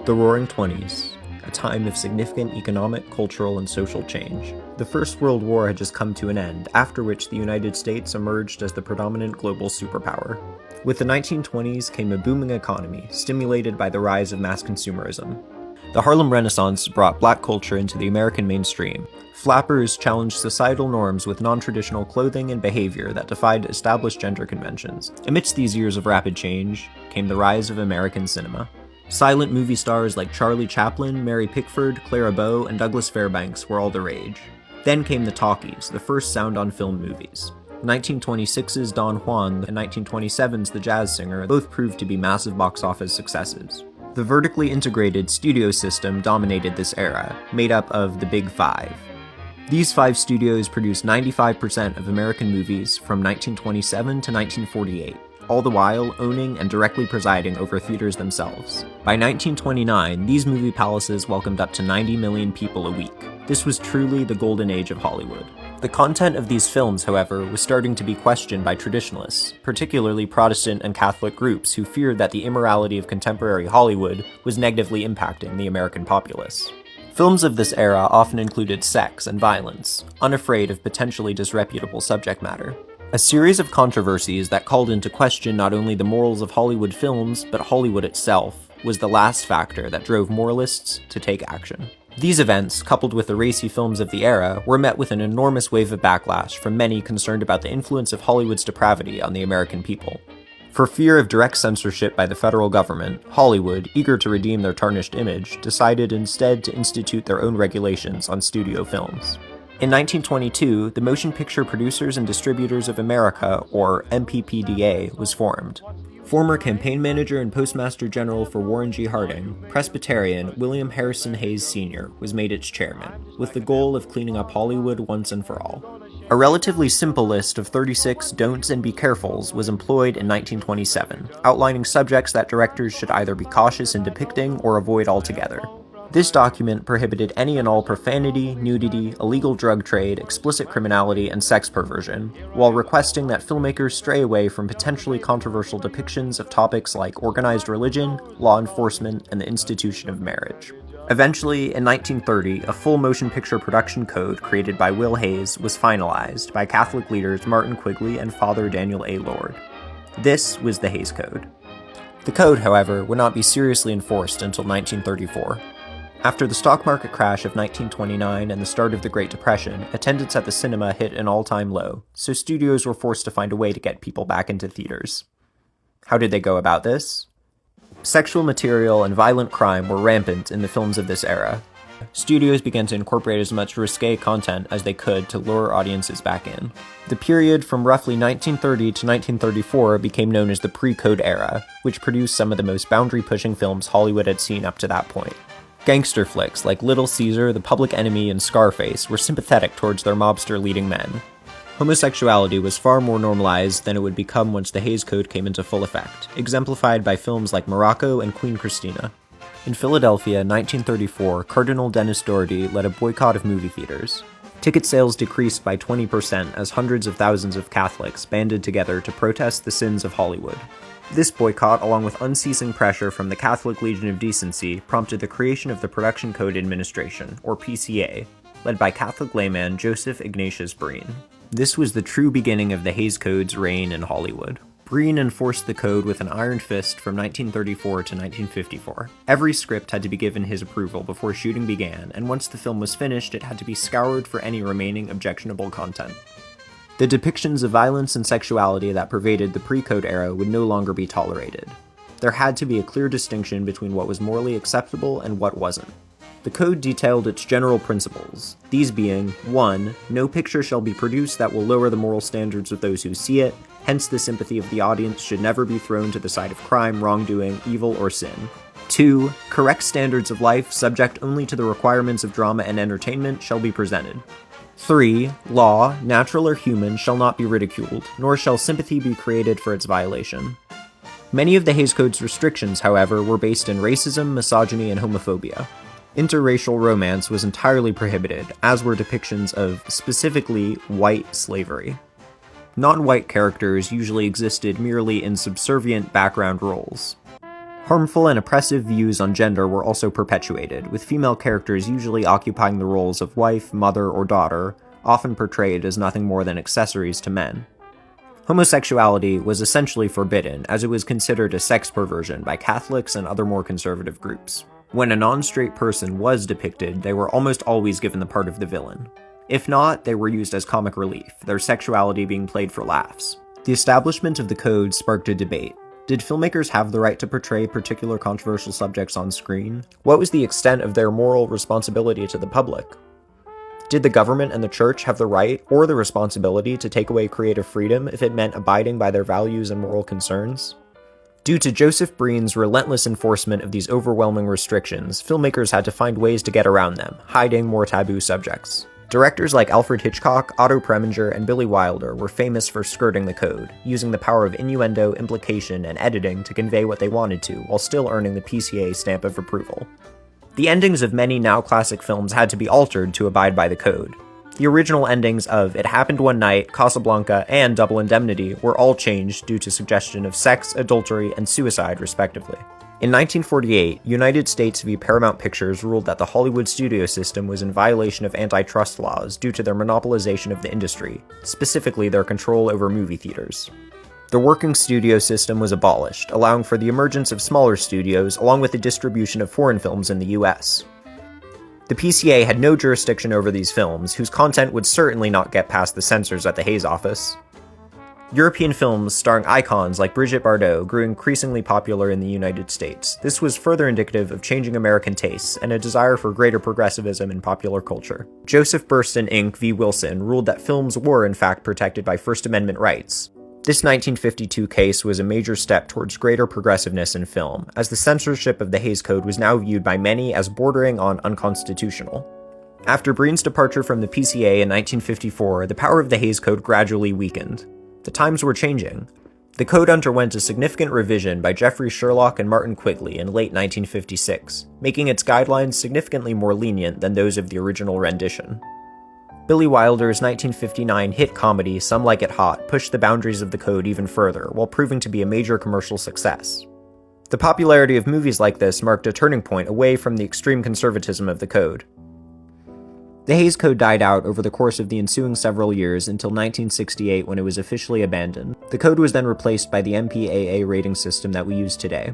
The Roaring Twenties, a time of significant economic, cultural, and social change. The First World War had just come to an end, after which the United States emerged as the predominant global superpower. With the 1920s came a booming economy, stimulated by the rise of mass consumerism. The Harlem Renaissance brought black culture into the American mainstream. Flappers challenged societal norms with non-traditional clothing and behavior that defied established gender conventions. Amidst these years of rapid change came the rise of American cinema. Silent movie stars like Charlie Chaplin, Mary Pickford, Clara Bow, and Douglas Fairbanks were all the rage. Then came the talkies, the first sound-on-film movies. 1926's Don Juan and 1927's The Jazz Singer both proved to be massive box office successes. The vertically integrated studio system dominated this era, made up of the Big Five. These five studios produced 95% of American movies from 1927 to 1948, all the while owning and directly presiding over theaters themselves. By 1929, these movie palaces welcomed up to 90 million people a week. This was truly the golden age of Hollywood. The content of these films, however, was starting to be questioned by traditionalists, particularly Protestant and Catholic groups who feared that the immorality of contemporary Hollywood was negatively impacting the American populace. Films of this era often included sex and violence, unafraid of potentially disreputable subject matter. A series of controversies that called into question not only the morals of Hollywood films, but Hollywood itself, was the last factor that drove moralists to take action. These events, coupled with the racy films of the era, were met with an enormous wave of backlash from many concerned about the influence of Hollywood's depravity on the American people. For fear of direct censorship by the federal government, Hollywood, eager to redeem their tarnished image, decided instead to institute their own regulations on studio films. In 1922, the Motion Picture Producers and Distributors of America, or MPPDA, was formed. Former campaign manager and postmaster general for Warren G. Harding, Presbyterian William Harrison Hayes Sr. was made its chairman, with the goal of cleaning up Hollywood once and for all. A relatively simple list of 36 don'ts and be carefuls was employed in 1927, outlining subjects that directors should either be cautious in depicting or avoid altogether. This document prohibited any and all profanity, nudity, illegal drug trade, explicit criminality, and sex perversion, while requesting that filmmakers stray away from potentially controversial depictions of topics like organized religion, law enforcement, and the institution of marriage. Eventually, in 1930, a full motion picture production code created by Will Hays was finalized by Catholic leaders Martin Quigley and Father Daniel A. Lord. This was the Hays Code. The code, however, would not be seriously enforced until 1934. After the stock market crash of 1929 and the start of the Great Depression, attendance at the cinema hit an all-time low, so studios were forced to find a way to get people back into theaters. How did they go about this? Sexual material and violent crime were rampant in the films of this era. Studios began to incorporate as much risque content as they could to lure audiences back in. The period from roughly 1930 to 1934 became known as the pre-code era, which produced some of the most boundary-pushing films Hollywood had seen up to that point. Gangster flicks like Little Caesar, The Public Enemy, and Scarface were sympathetic towards their mobster leading men. Homosexuality was far more normalized than it would become once the Hays Code came into full effect, exemplified by films like Morocco and Queen Christina. In Philadelphia, 1934, Cardinal Dennis Doherty led a boycott of movie theaters. Ticket sales decreased by 20% as hundreds of thousands of Catholics banded together to protest the sins of Hollywood. This boycott, along with unceasing pressure from the Catholic Legion of Decency, prompted the creation of the Production Code Administration, or PCA, led by Catholic layman Joseph Ignatius Breen. This was the true beginning of the Hays Code's reign in Hollywood. Breen enforced the code with an iron fist from 1934 to 1954. Every script had to be given his approval before shooting began, and once the film was finished, it had to be scoured for any remaining objectionable content. The depictions of violence and sexuality that pervaded the pre-code era would no longer be tolerated. There had to be a clear distinction between what was morally acceptable and what wasn't. The code detailed its general principles, these being, 1. No picture shall be produced that will lower the moral standards of those who see it, hence the sympathy of the audience should never be thrown to the side of crime, wrongdoing, evil, or sin. 2. Correct standards of life, subject only to the requirements of drama and entertainment, shall be presented. 3. Law, natural or human, shall not be ridiculed, nor shall sympathy be created for its violation. Many of the Hays Code's restrictions, however, were based in racism, misogyny, and homophobia. Interracial romance was entirely prohibited, as were depictions of, specifically, white slavery. Non-white characters usually existed merely in subservient background roles. Harmful and oppressive views on gender were also perpetuated, with female characters usually occupying the roles of wife, mother, or daughter, often portrayed as nothing more than accessories to men. Homosexuality was essentially forbidden, as it was considered a sex perversion by Catholics and other more conservative groups. When a non-straight person was depicted, they were almost always given the part of the villain. If not, they were used as comic relief, their sexuality being played for laughs. The establishment of the code sparked a debate. Did filmmakers have the right to portray particular controversial subjects on screen? What was the extent of their moral responsibility to the public? Did the government and the church have the right or the responsibility to take away creative freedom if it meant abiding by their values and moral concerns? Due to Joseph Breen's relentless enforcement of these overwhelming restrictions, filmmakers had to find ways to get around them, hiding more taboo subjects. Directors like Alfred Hitchcock, Otto Preminger, and Billy Wilder were famous for skirting the code, using the power of innuendo, implication, and editing to convey what they wanted to, while still earning the PCA stamp of approval. The endings of many now classic films had to be altered to abide by the code. The original endings of It Happened One Night, Casablanca, and Double Indemnity were all changed due to suggestion of sex, adultery, and suicide, respectively. In 1948, United States v. Paramount Pictures ruled that the Hollywood studio system was in violation of antitrust laws due to their monopolization of the industry, specifically their control over movie theaters. The working studio system was abolished, allowing for the emergence of smaller studios along with the distribution of foreign films in the US. The PCA had no jurisdiction over these films, whose content would certainly not get past the censors at the Hays office. European films starring icons like Brigitte Bardot grew increasingly popular in the United States. This was further indicative of changing American tastes and a desire for greater progressivism in popular culture. Joseph Burstyn Inc. v. Wilson ruled that films were in fact protected by First Amendment rights. This 1952 case was a major step towards greater progressiveness in film, as the censorship of the Hays Code was now viewed by many as bordering on unconstitutional. After Breen's departure from the PCA in 1954, the power of the Hays Code gradually weakened. The times were changing. The code underwent a significant revision by Jeffrey Sherlock and Martin Quigley in late 1956, making its guidelines significantly more lenient than those of the original rendition. Billy Wilder's 1959 hit comedy Some Like It Hot pushed the boundaries of the code even further, while proving to be a major commercial success. The popularity of movies like this marked a turning point away from the extreme conservatism of the code. The Hays Code died out over the course of the ensuing several years until 1968 when it was officially abandoned. The code was then replaced by the MPAA rating system that we use today.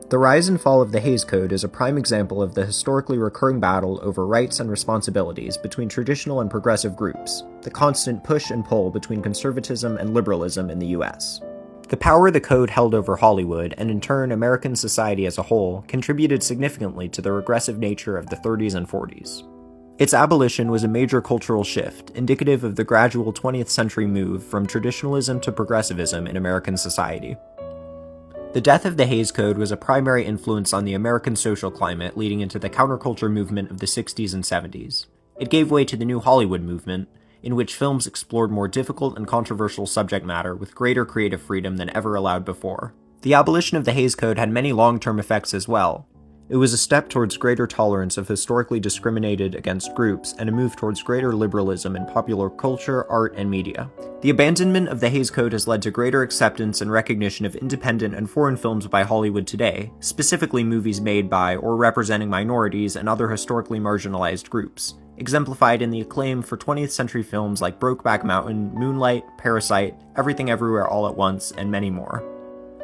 The rise and fall of the Hays Code is a prime example of the historically recurring battle over rights and responsibilities between traditional and progressive groups, the constant push and pull between conservatism and liberalism in the US. The power the code held over Hollywood, and in turn American society as a whole, contributed significantly to the regressive nature of the 30s and 40s. Its abolition was a major cultural shift, indicative of the gradual 20th century move from traditionalism to progressivism in American society. The death of the Hays Code was a primary influence on the American social climate leading into the counterculture movement of the 60s and 70s. It gave way to the New Hollywood movement, in which films explored more difficult and controversial subject matter with greater creative freedom than ever allowed before. The abolition of the Hays Code had many long-term effects as well. It was a step towards greater tolerance of historically discriminated against groups and a move towards greater liberalism in popular culture, art, and media. The abandonment of the Hays Code has led to greater acceptance and recognition of independent and foreign films by Hollywood today, specifically movies made by or representing minorities and other historically marginalized groups, exemplified in the acclaim for 20th century films like Brokeback Mountain, Moonlight, Parasite, Everything Everywhere All at Once, and many more.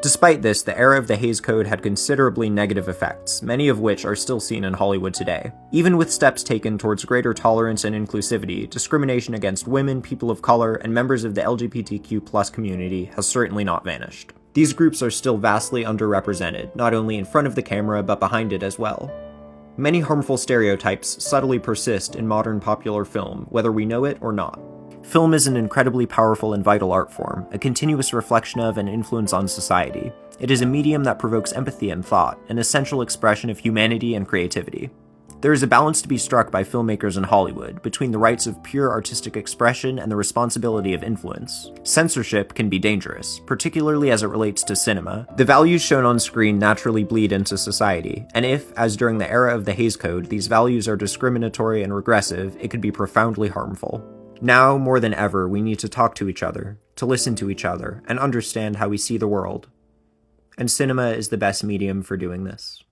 Despite this, the era of the Hays Code had considerably negative effects, many of which are still seen in Hollywood today. Even with steps taken towards greater tolerance and inclusivity, discrimination against women, people of color, and members of the LGBTQ+ community has certainly not vanished. These groups are still vastly underrepresented, not only in front of the camera but behind it as well. Many harmful stereotypes subtly persist in modern popular film, whether we know it or not. Film is an incredibly powerful and vital art form, a continuous reflection of and influence on society. It is a medium that provokes empathy and thought, an essential expression of humanity and creativity. There is a balance to be struck by filmmakers in Hollywood between the rights of pure artistic expression and the responsibility of influence. Censorship can be dangerous, particularly as it relates to cinema. The values shown on screen naturally bleed into society, and if, as during the era of the Hays Code, these values are discriminatory and regressive, it could be profoundly harmful. Now, more than ever, we need to talk to each other, to listen to each other, and understand how we see the world. and cinema is the best medium for doing this.